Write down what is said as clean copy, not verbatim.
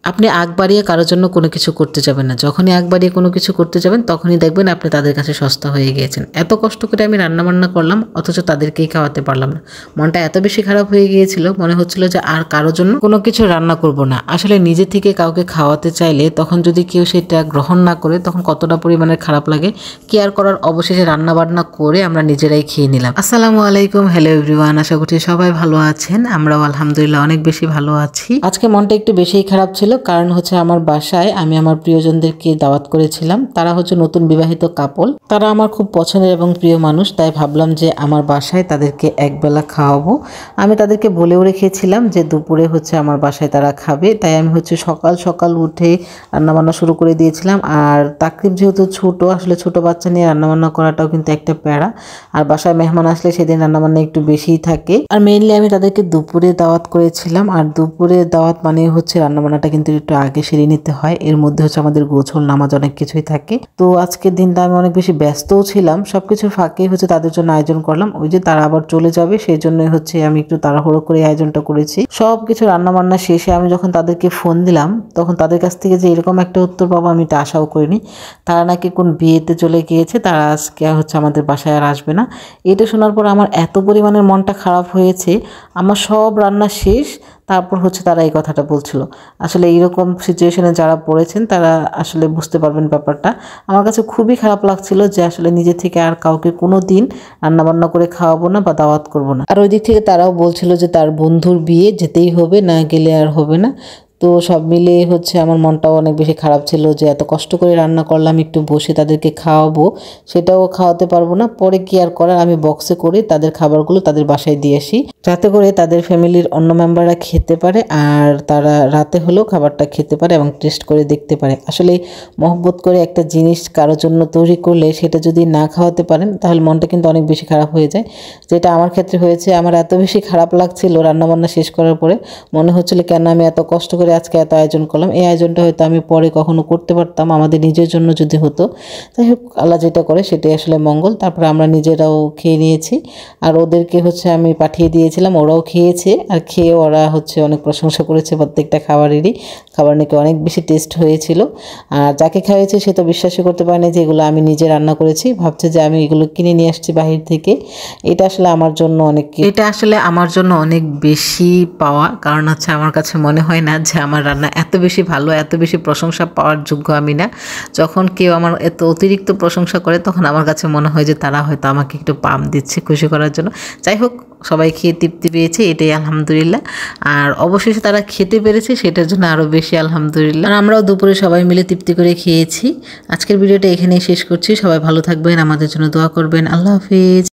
আপনি আগ বাড়িয়ে কারোর জন্য কোনো কিছু করতে যাবেন না। যখনই আগ বাড়িয়ে কোনো কিছু করতে যাবেন তখনই দেখবেন আপনি তাদের কাছে সস্তা হয়ে গিয়েছেন। এত কষ্ট করে আমি রান্নাবান্না করলাম অথচ তাদেরকেই খাওয়াতে পারলাম না। মনটা এত বেশি খারাপ হয়ে গিয়েছিল, মনে হচ্ছিল যে আর কারোর জন্য কোনো কিছু রান্না করব না। আসলে নিজে থেকে কাউকে খাওয়াতে চাইলে তখন যদি কেউ সেটা গ্রহণ না করে তখন কতটা পরিমাণে খারাপ লাগে। কেয়ার করার অবশেষে রান্নাবান্না করে আমরা নিজেরাই খেয়ে নিলাম। আসসালামু আলাইকুম, হ্যালো এভরিওয়ান, আশা করছি সবাই ভালো আছেন। আমরাও আলহামদুলিল্লাহ অনেক বেশি ভালো আছি। আজকে মনটা একটু বেশিই খারাপ ছিল, কারণ হচ্ছে আমার বাসায় আমি আমার প্রিয়জনদেরকে দাওয়াত করেছিলাম। তারা হচ্ছে নতুন বিবাহিত কাপল, তারা আমার খুব পছন্দের এবং প্রিয় মানুষ। তাই ভাবলাম যে আমার বাসায় তাদেরকে একবেলা খাওয়াবো। আমি তাদেরকে বলেও রেখেছিলাম যে দুপুরে হচ্ছে আমার বাসায় তারা খাবে। তাই আমি হচ্ছে সকাল সকাল উঠে রান্নাবান্না শুরু করে দিয়েছিলাম। আর তাকরিব যেহেতু ছোট, আসলে ছোট বাচ্চা নিয়ে রান্নাবান্না করাটাও কিন্তু একটা প্যারা। আর বাসায় মেহমান আসলে সেদিন রান্নাবান্না একটু বেশিই থাকে। আর মেইনলি আমি তাদেরকে দুপুরে দাওয়াত করেছিলাম। আর দুপুরে দাওয়াত মানে হচ্ছে রান্নাবান্নাটা কিন্তু একটু আগে সেরে নিতে হয়। এর মধ্যে হচ্ছে আমাদের গোছল নামাজ অনেক কিছুই থাকে। তো আজকের দিনটা আমি অনেক বেশি ব্যস্তও ছিলাম। সবকিছুর ফাঁকেই হচ্ছে তাদের জন্য আয়োজন করলাম। ওই যে তারা আবার চলে যাবে সেই জন্যই হচ্ছে আমি একটু তাড়াহুড়ো করে আয়োজনটা করেছি। সবকিছু রান্নাবান্না শেষে আমি যখন তাদেরকে ফোন দিলাম তখন তাদের কাছ থেকে যে এরকম একটা উত্তর পাবো আমি এটা আশাও করিনি। তারা নাকি কোন বিয়েতে চলে গিয়েছে, তারা আজকে হচ্ছে আমাদের বাসায় আর আসবে না। এটা শোনার পর আমার এত পরিমাণের মনটা খারাপ হয়েছে। আমার সব রান্না শেষ, তারপর হচ্ছে তারা এই কথাটা বলছিল। আসলে এইরকম সিচুয়েশনে যারা পড়েছেন তারা আসলে বুঝতে পারবেন ব্যাপারটা। আমার কাছে খুবই খারাপ লাগছিল যে আসলে নিজে থেকে আর কাউকে কোনো দিন রান্নাবান্না করে খাওয়াবো না বা দাওয়াত করবো না। আর ওই দিক থেকে তারাও বলছিল যে তার বন্ধুর বিয়ে যেতেই হবে, না গেলে আর হবে না। তো সব মিলে হচ্ছে আমার মনটাও অনেক বেশি খারাপ ছিল যে এত কষ্ট করে রান্না করলাম, একটু বসে তাদেরকে খাওয়াবো, সেটাও খাওয়াতে পারবো না। পরে কি আর করার, আমি বক্সে করে তাদের খাবারগুলো তাদের বাসায় দিয়ে আসি, যাতে করে তাদের ফ্যামিলির অন্য মেম্বাররা খেতে পারে আর তারা রাতে হলেও খাবারটা খেতে পারে এবং টেস্ট করে দেখতে পারে। আসলে মহব্বত করে একটা জিনিস কারোর জন্য তৈরি করলে সেটা যদি না খাওয়াতে পারেন তাহলে মনটা কিন্তু অনেক বেশি খারাপ হয়ে যায়, যেটা আমার ক্ষেত্রে হয়েছে। আমার এত বেশি খারাপ লাগছিল রান্নাবান্না শেষ করার পরে, মনে হচ্ছিল কেন আমি এত কষ্ট করে আজকে এত আয়োজন করলাম। এই আয়োজনটা হয়তো আমি পরে কখনো করতে পারতাম আমাদের নিজের জন্য যদি হতো। যাই হোক, আল্লাহ যেটা করে সেটাই আসলে মঙ্গল। তারপরে আমরা নিজেরাও খেয়ে নিয়েছি আর ওদেরকে হচ্ছে আমি পাঠিয়ে দিয়েছিলাম, ওরাও খেয়েছে। আর খেয়ে ওরা হচ্ছে অনেক প্রশংসা করেছে প্রত্যেকটা খাবারেরই। খাবার নাকি অনেক বেশি টেস্ট হয়েছিল। আর যাকে খাওয়াইছে সে তো বিশ্বাসই করতে পারে না যে এগুলো আমি নিজে রান্না করেছি, ভাবছে যে আমি এগুলো কিনে নিয়ে আসছি বাহির থেকে। এটা আসলে আমার জন্য অনেক বেশি পাওয়া, কারণ হচ্ছে আমার কাছে মনে হয় না যে আমার রান্না এত বেশি ভালো, এত বেশি প্রশংসা পাওয়ার যোগ্য আমি না। যখন কেউ আমার এত অতিরিক্ত প্রশংসা করে তখন আমার কাছে মনে হয় যে তারা হয়তো আমাকে একটু পাম দিচ্ছে খুশি করার জন্য। যাই হোক, সবাই খেয়ে তৃপ্তি পেয়েছে, এটাই আলহামদুলিল্লাহ। আর অবশেষে তারা খেতে পেরেছে, সেটার জন্য আরও বেশি আলহামদুলিল্লাহ। আর আমরাও দুপুরে সবাই মিলে তৃপ্তি করে খেয়েছি। আজকের ভিডিওটা এখানেই শেষ করছি। সবাই ভালো থাকবেন, আমাদের জন্য দোয়া করবেন। আল্লাহ হাফিজ।